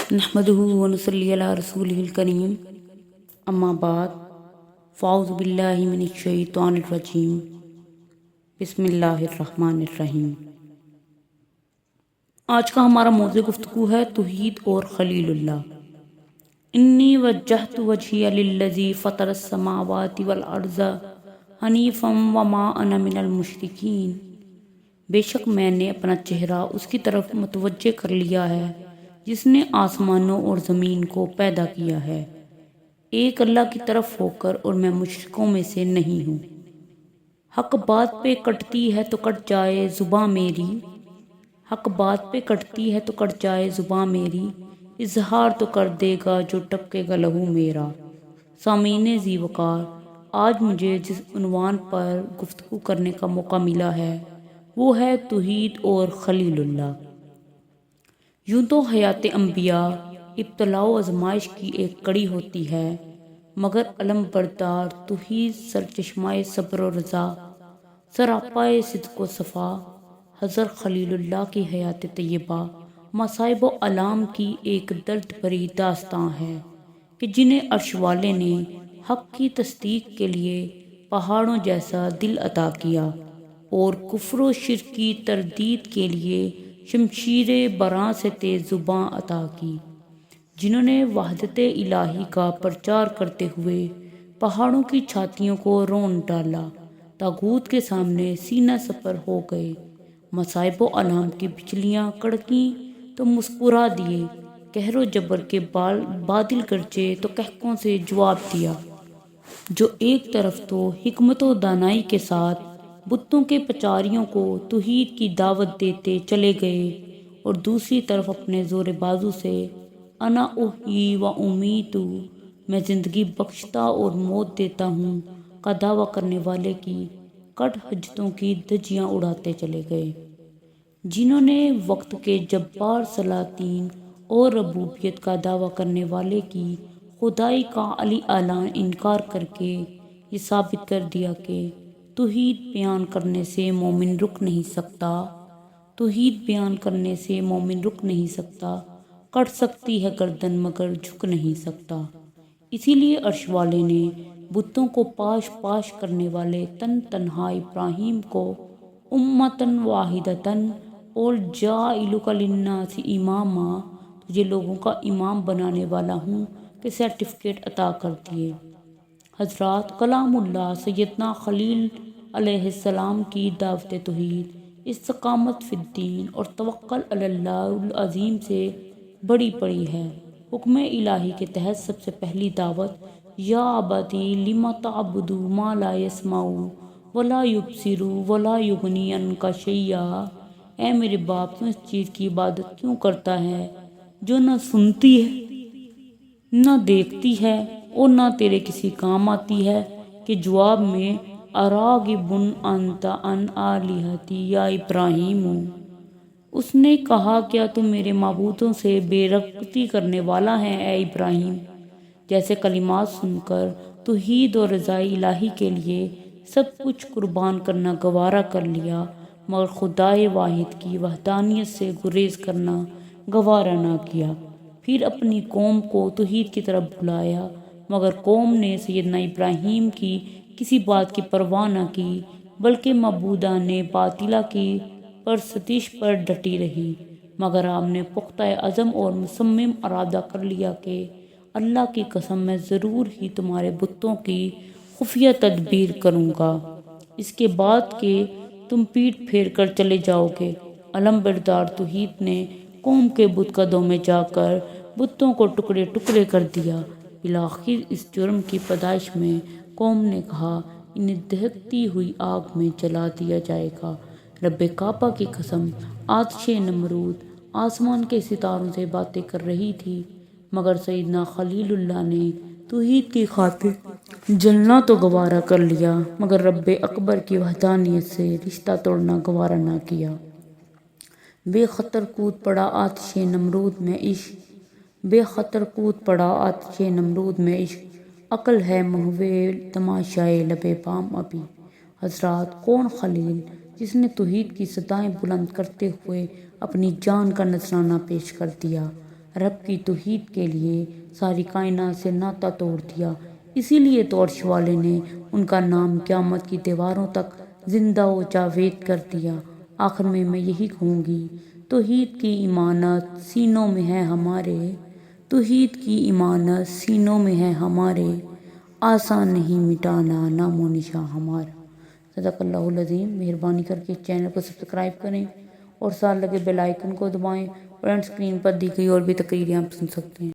نحمده ونصلي على رسوله الكريم اما بعد فاعوذ باللہ من الشیطان الرجیم بسم اللہ الرحمن الرحیم۔ آج کا ہمارا موضوع گفتگو ہے توحید اور خلیل اللہ۔ انی وجہت وجہی للذی فطر السماوات والارض حنیفا وما انا من المشرکین۔ بے شک میں نے اپنا چہرہ اس کی طرف متوجہ کر لیا ہے جس نے آسمانوں اور زمین کو پیدا کیا ہے، ایک اللہ کی طرف ہو کر، اور میں مشرکوں میں سے نہیں ہوں۔ حق بات پہ کٹتی ہے تو کٹ جائے زباں میری، حق بات پہ کٹتی ہے تو کٹ جائے زباں میری، اظہار تو کر دے گا جو ٹپکے گا لہو میرا۔ سامعین ذی وقار، آج مجھے جس عنوان پر گفتگو کرنے کا موقع ملا ہے وہ ہے توحید اور خلیل اللہ۔ یوں تو حیات انبیاء ابتلاء و آزمائش کی ایک کڑی ہوتی ہے، مگر علم بردار توحید سرچشمہ صبر و رضا، سراپائے صدق و صفا، حضرت خلیل اللہ کی حیات طیبہ مصائب و علام کی ایک درد بھری داستاں ہے کہ جنہیں عرش والے نے حق کی تصدیق کے لیے پہاڑوں جیسا دل عطا کیا، اور کفر و شرک کی تردید کے لیے شمشیر براں سے تیز زباں عطا کی، جنہوں نے وحدت الہی کا پرچار کرتے ہوئے پہاڑوں کی چھاتیوں کو رون ڈالا، طاغوت کے سامنے سینہ سپر ہو گئے، مصائب و علام کی بجلیاں کڑکیں تو مسکرا دیے، قہر و جبر کے بادل گرجے تو کہکوں سے جواب دیا۔ جو ایک طرف تو حکمت و دانائی کے ساتھ بتوں کے پچاریوں کو توحید کی دعوت دیتے چلے گئے، اور دوسری طرف اپنے زور بازو سے انا احیی و امیت، میں زندگی بخشتا اور موت دیتا ہوں کا دعویٰ کرنے والے کی کٹ حجتوں کی دھجیاں اڑاتے چلے گئے، جنہوں نے وقت کے جبار سلاطین اور ربوبیت کا دعویٰ کرنے والے کی خدائی کا علی اعلان انکار کر کے یہ ثابت کر دیا کہ توحید بیان کرنے سے مومن رک نہیں سکتا، توحید بیان کرنے سے مومن رک نہیں سکتا، کٹ سکتی ہے گردن مگر جھک نہیں سکتا۔ اسی لیے عرش والے نے بتوں کو پاش پاش کرنے والے تن تنہا ابراہیم کو امتاً واحدتاً اور جاعلک للناس اماما، تجھے لوگوں کا امام بنانے والا ہوں، کے سرٹیفکیٹ عطا کر دیے۔ حضرات کلام اللہ سیدنا خلیل علیہ السلام کی دعوت توحید، استقامت فی الدین اور توکل علی اللہ العظیم سے بڑی پڑی ہے۔ حکم الہی کے تحت سب سے پہلی دعوت یا ابتی لم تعبد ما لا یسمع ولا یبصر ولا یغنی عنک شیئا، اے میرے باپ تو اس چیز کی عبادت کیوں کرتا ہے جو نہ سنتی ہے نہ دیکھتی ہے اور نہ تیرے کسی کام آتی ہے؟ کہ جواب میں اراغب انت عن آلہتی یا ابراہیم، اس نے کہا کیا تم میرے معبودوں سے بے رغبتی کرنے والا ہے اے ابراہیم؟ جیسے کلمات سن کر توحید اور رضائی الہی کے لیے سب کچھ قربان کرنا گوارا کر لیا، مگر خدائے واحد کی وحدانیت سے گریز کرنا گوارا نہ کیا۔ پھر اپنی قوم کو توحید کی طرف بلایا، مگر قوم نے سیدنا ابراہیم کی کسی بات کی پرواہ نہ کی، بلکہ معبودان باطلہ کی پرستش پر ڈٹی رہی، مگر آپ نے پختہ عزم اور مصمم ارادہ کر لیا کہ اللہ کی قسم میں ضرور ہی تمہارے بتوں کی خفیہ تدبیر کروں گا، اس کے بعد کہ تم پیٹھ پھیر کر چلے جاؤ گے۔ علم بردار توحید نے قوم کے بت قدوں میں جا کر بتوں کو ٹکڑے ٹکڑے کر دیا۔ بالآخر اس جرم کی پاداش میں قوم نے کہا انہیں دہکتی ہوئی آگ میں جلا دیا جائے گا۔ رب کعبہ کی قسم، آتش نمرود آسمان کے ستاروں سے باتیں کر رہی تھی، مگر سیدنا خلیل اللہ نے توحید کی خاطر جلنا تو گوارا کر لیا، مگر رب اکبر کی وحدانیت سے رشتہ توڑنا گوارا نہ کیا۔ بے خطر کود پڑا آتش نمرود میں عشق، بے خطر کود پڑا آتش نمرود میں عشق، عقل ہے محو تماشائے لب بام ابھی۔ حضرات کون خلیل جس نے توحید کی صدائیں بلند کرتے ہوئے اپنی جان کا نذرانہ پیش کر دیا؟ رب کی توحید کے لیے ساری کائنات سے ناطہ توڑ دیا، اسی لیے تو عرش والے نے ان کا نام قیامت کی دیواروں تک زندہ و جاوید کر دیا۔ آخر میں یہی کہوں گی، توحید کی امانت سینوں میں ہے ہمارے، توحید کی امانت سینوں میں ہے ہمارے، آسان نہیں مٹانا نام و نشاں ہمارا۔ صدق اللہ العظیم۔ مہربانی کر کے چینل کو سبسکرائب کریں اور ساتھ لگے بیل آئیکن کو دبائیں اور اینڈ اسکرین پر دی گئی اور بھی تقریریں آپ سن سکتے ہیں۔